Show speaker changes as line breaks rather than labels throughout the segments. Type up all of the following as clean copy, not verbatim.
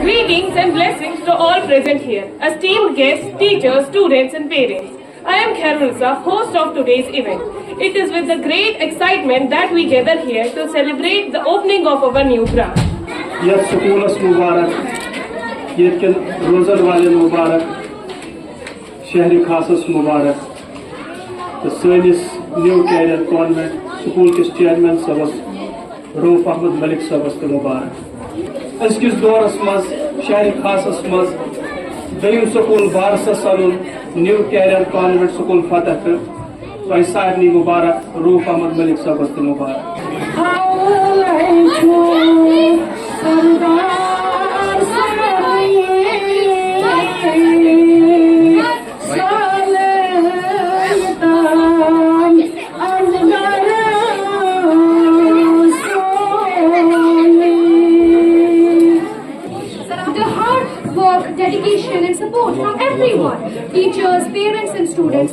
Greetings and blessings to all present here, esteemed guests, teachers, students and parents. I am Khairulza, host of today's event. It is with the great excitement that we gather here to celebrate the opening of our new branch.
Yat Sukulas Mubarak, Yatkin Rozal Wale Mubarak, Shahri Khasas Mubarak, the Service New Career Convent, School Kis Chairman Sabas, Rauf Ahmed Malik Sabas Mubarak. Askis Doras Mas, Shahri Khasas Mas, Dayum School Barsa Salon, New Career Convent School Fatah, Faisarni Mubarak, Rauf Ahmed Malik Sabas Mubarak.
Dedication and support from everyone, teachers, parents and students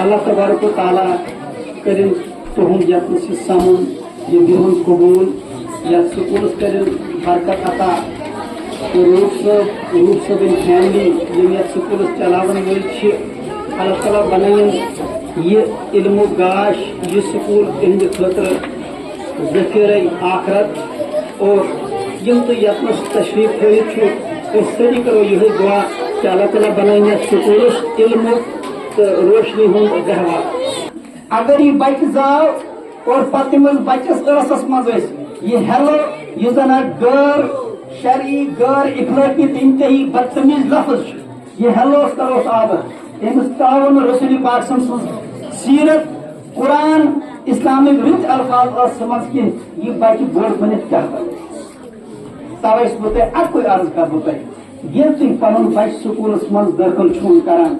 Allah Tabaraka Taala karin tuhum yatn se samun ye dihun qabul yat sukuls karin barakat ata Rauf bin family ye yat sukuls chalawan wal chhe Allah Taala banayan ye ilmu gash ye sukul inde khatra zakirai akhirat aur yum to yatn tashrif hoye chhe study karo ye dua ki Allah Taala banayan yat sukuls ilmu روشنی ہند گہوار. اگر یہ بچہ زاو اور پتہ بچس ٲسس مز یہ ہیلو یہ زن غیر شرعی غیر اخلاقی انتہائی بدتمیز لفظ یہ ہیلو کرو آب امس تعاون رسول پاک سن سیرت قرآن اسلامک رت الفاظ مز کی یہ بچہ بوڑ بنت کیا توے بہت اکوئی عرض کرو تہ یہ تھی پن بچہ سکولس مز داخل چھون کران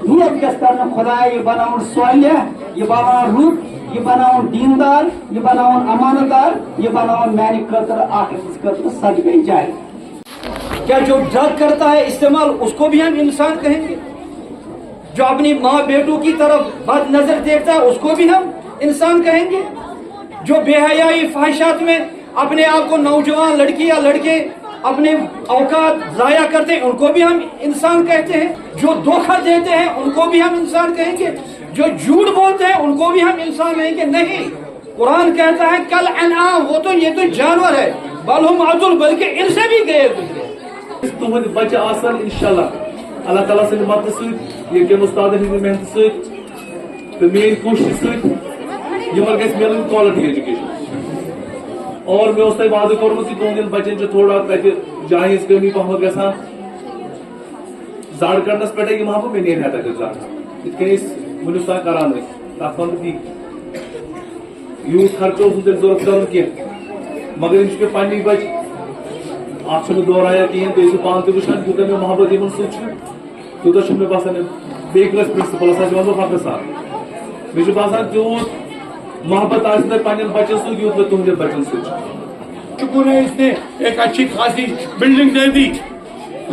نیت گھس کرنا خدا یہ بناؤن صالح یہ بناؤن رُت یہ بناؤن دیندار یہ بناؤن امانت دار یہ بناؤن میانہ خاطر آخرت خاطر سج گئی جائے. کیا جو ڈرگ کرتا ہے استعمال اس کو بھی ہم انسان کہیں گے؟ جو اپنی ماں بیٹوں کی طرف بد نظر دیکھتا ہے اس کو بھی ہم انسان کہیں گے؟ جو بے حیائی فحشات میں اپنے آپ کو نوجوان لڑکی یا لڑکے اپنے اوقات ضائع کرتے ہیں ان کو بھی ہم انسان کہتے ہیں؟ جو دھوکہ دیتے ہیں ان کو بھی ہم انسان کہیں گے؟ جو جھوٹ بولتے ہیں ان کو بھی ہم انسان کہیں گے؟ نہیں. قرآن کہتا ہے کل انعام وہ تو یہ تو جانور ہے بل ہم عدل بلکہ ان سے بھی گئے گزرے. تہند بچہ آسان انشاءاللہ اللہ تعالیٰ سند مدد ست یہ استادن ہند محنت ست تو میری کوشش ست یمن گژھِ ملن کوالٹی ایجوکیشن. اور میں اس وعدہ کورمت کہ تہندین بچن تھوڑا تک جائیں کمی پہمت گژھان زاڑ کڑنس پہ یہ محبت میں نیرا تک زاڑ ات کن ونیس تام کران تک ون یوت خرچو تیل ضرورت کرن کی مگر یہ پنی بچہ ات دہرایا کہین تھی پان تہ وچان یوتہ مے محبت ان ست تیوتہ مے باسان بیٚیہِ کٲنٛسہِ پرنسپلس ون بہٕ فخر سان مے باسان تیوت محبت آج پنن بچن سب یوت میں تہندین بچن سب.
شکر ہے اس نے ایک اچھی خاصی بلڈنگ دے دی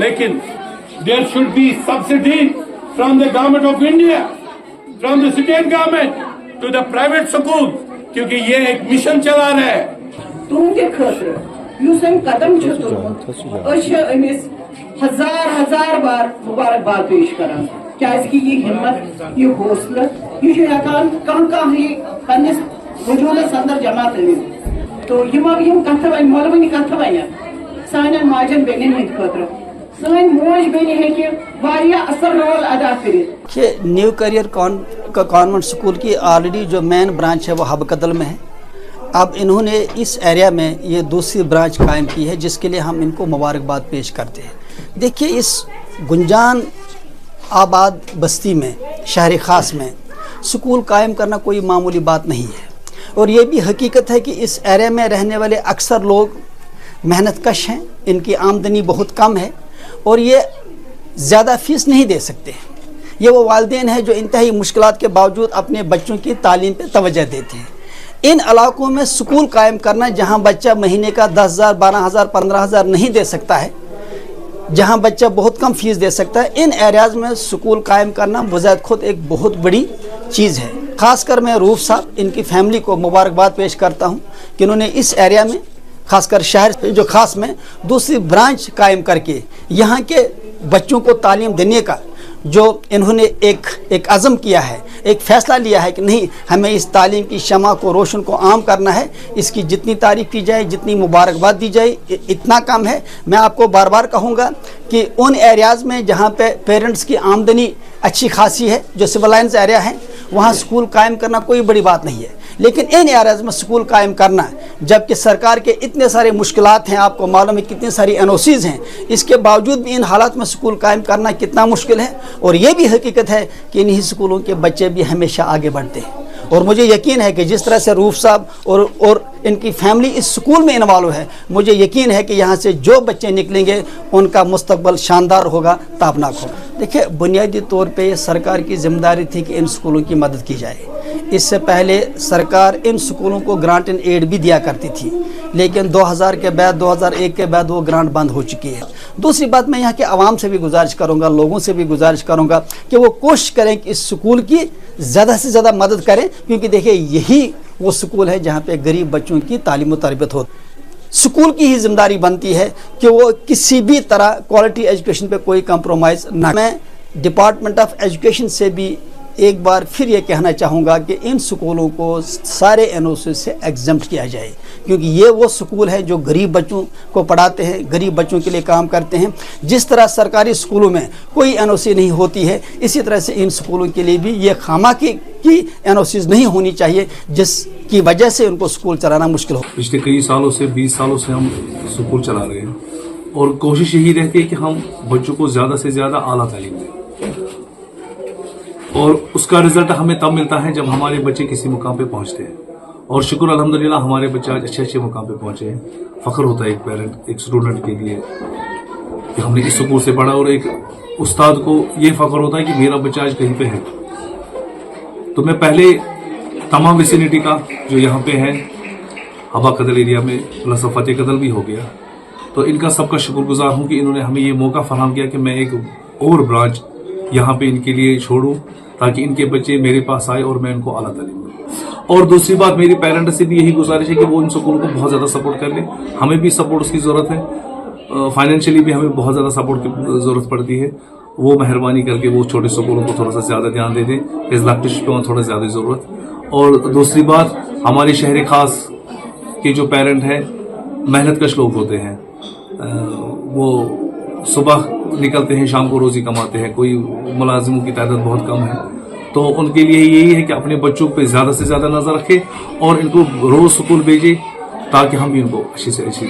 لیکن there should be subsidy from the government of India from the state government to the private school کیونکہ یہ ایک مشن چلا رہا ہے.
تہند خاطر اس قدم تلمت امس ہزار بار مبارکباد پیش کران کیازکہ یہ ہمت یہ حوصلہ یہ ہیکان پنس وجودس اندر جمع تھوت تو کتھ مولونی کتھ ون سان ماجن بیٚنٮ۪ن ہند خاطر سن موج بیٚنہِ ہیٚکہِ واریاہ اصل رول ادا کرت.
نیو کیریئر کانوینٹ اسکول کی آلریڈی جو مین برانچ ہے وہ ہب کدل میں ہے اب انہوں نے اس ایریا میں یہ دوسری برانچ قائم کی ہے جس کے لیے ہم ان کو مبارکباد پیش کرتے ہیں۔ دیکھیے اس گنجان آباد بستی میں شہر خاص میں سکول قائم کرنا کوئی معمولی بات نہیں ہے، اور یہ بھی حقیقت ہے کہ اس ایریا میں رہنے والے اکثر لوگ محنت کش ہیں، ان کی آمدنی بہت کم ہے اور یہ زیادہ فیس نہیں دے سکتے۔ یہ وہ والدین ہیں جو انتہائی مشکلات کے باوجود اپنے بچوں کی تعلیم پہ توجہ دیتے ہیں۔ ان علاقوں میں سکول قائم کرنا جہاں بچہ مہینے کا 10,000 12,000 15,000 نہیں دے سکتا ہے، جہاں بچہ بہت کم فیس دے سکتا ہے، ان ایریاز میں سکول قائم کرنا بذات خود ایک بہت بڑی چیز ہے۔ خاص کر میں روف صاحب ان کی فیملی کو مبارکباد پیش کرتا ہوں کہ انہوں نے اس ایریا میں خاص کر شہر جو خاص میں دوسری برانچ قائم کر کے یہاں کے بچوں کو تعلیم دینے کا جو انہوں نے ایک عزم کیا ہے، ایک فیصلہ لیا ہے کہ نہیں ہمیں اس تعلیم کی شمع کو روشن کو عام کرنا ہے، اس کی جتنی تعریف کی جائے جتنی مبارکباد دی جائے اتنا کم ہے۔ میں آپ کو بار بار کہوں گا کہ ان ایریاز میں جہاں پہ پیرنٹس کی آمدنی اچھی خاصی ہے، جو سول لائنز ایریا ہیں، وہاں سکول قائم کرنا کوئی بڑی بات نہیں ہے، لیکن ان ایریاز میں سکول قائم کرنا جبکہ سرکار کے اتنے سارے مشکلات ہیں، آپ کو معلوم ہے کتنی ساری NOCs ہیں، اس کے باوجود بھی ان حالات میں سکول قائم کرنا کتنا مشکل ہے۔ اور یہ بھی حقیقت ہے کہ انہی سکولوں کے بچے بھی ہمیشہ آگے بڑھتے ہیں، اور مجھے یقین ہے کہ جس طرح سے روف صاحب اور ان کی فیملی اس سکول میں انوالو ہے، مجھے یقین ہے کہ یہاں سے جو بچے نکلیں گے ان کا مستقبل شاندار ہوگا، تابناک ہوگا۔ دیکھیں بنیادی طور پہ سرکار کی ذمہ داری تھی کہ ان سکولوں کی مدد کی جائے۔ اس سے پہلے سرکار ان سکولوں کو گرانٹ اینڈ ایڈ بھی دیا کرتی تھی، لیکن 2000 کے بعد 2001 کے بعد وہ گرانٹ بند ہو چکی ہے۔ دوسری بات میں یہاں کے عوام سے بھی گزارش کروں گا، لوگوں سے بھی گزارش کروں گا کہ وہ کوشش کریں کہ اس سکول کی زیادہ سے زیادہ مدد کریں، کیونکہ دیکھیں یہی وہ سکول ہے جہاں پہ غریب بچوں کی تعلیم و تربیت ہوتی ہے۔ سکول کی ہی ذمہ داری بنتی ہے کہ وہ کسی بھی طرح کوالٹی ایجوکیشن پہ کوئی کمپرومائز نہ۔ میں ڈپارٹمنٹ آف ایجوکیشن سے بھی ایک بار پھر یہ کہنا چاہوں گا کہ ان سکولوں کو سارے NOC سے ایگزمپٹ کیا جائے، کیونکہ یہ وہ سکول ہے جو غریب بچوں کو پڑھاتے ہیں، غریب بچوں کے لیے کام کرتے ہیں۔ جس طرح سرکاری سکولوں میں کوئی NOC نہیں ہوتی ہے، اسی طرح سے ان سکولوں کے لیے بھی یہ خامخواہ کی NOCs نہیں ہونی چاہیے، جس کی وجہ سے ان کو سکول چلانا مشکل ہو۔
پچھلے کئی سالوں سے 20 سالوں سے ہم سکول چلا رہے ہیں، اور کوشش یہی رہتی ہے کہ ہم بچوں کو زیادہ سے زیادہ اعلیٰ تعلیم دیں، اور اس کا رزلٹ ہمیں تب ملتا ہے جب ہمارے بچے کسی مقام پہ پہنچتے ہیں، اور شکر الحمدللہ ہمارے بچے آج اچھے مقام پہ پہنچے ہیں۔ فخر ہوتا ہے ایک پیرنٹ ایک اسٹوڈنٹ کے لیے کہ ہم نے اس سکول سے پڑھا، اور ایک استاد کو یہ فخر ہوتا ہے کہ میرا بچہ آج کہیں پہ ہے۔ تو میں پہلے تمام ویسینٹی کا جو یہاں پہ ہے ہبا قدل ایریا میں پلس فتح قدل بھی ہو گیا، تو ان کا سب کا شکر گزار ہوں کہ انہوں نے ہمیں یہ موقع فراہم کیا کہ میں ایک اور برانچ یہاں پہ ان کے لیے چھوڑوں تاکہ ان کے بچے میرے پاس آئے اور میں ان کو اعلیٰ تعلیم دوں۔ اور دوسری بات میری پیرنٹ سے بھی یہی گزارش ہے کہ وہ ان سکولوں کو بہت زیادہ سپورٹ کر لیں، ہمیں بھی سپورٹ کی ضرورت ہے، فائنینشلی بھی ہمیں بہت زیادہ سپورٹ کی ضرورت پڑتی ہے۔ وہ مہربانی کر کے وہ چھوٹے سکولوں کو تھوڑا سا زیادہ دھیان دے دیں، اس لکٹش پہ تھوڑا زیادہ ضرورت۔ اور دوسری بات ہماری شہر خاص کے جو پیرنٹ ہیں محنت کش لوگ ہوتے ہیں، وہ صبح نکلتے ہیں شام کو روزی کماتے ہیں، کوئی ملازموں کی تعداد بہت کم ہے، تو ان کے لیے یہی ہے کہ اپنے بچوں پہ زیادہ سے زیادہ نظر رکھے اور ان کو روز سکول بھیجے تاکہ ہم بھی ان کو اچھی سے اچھی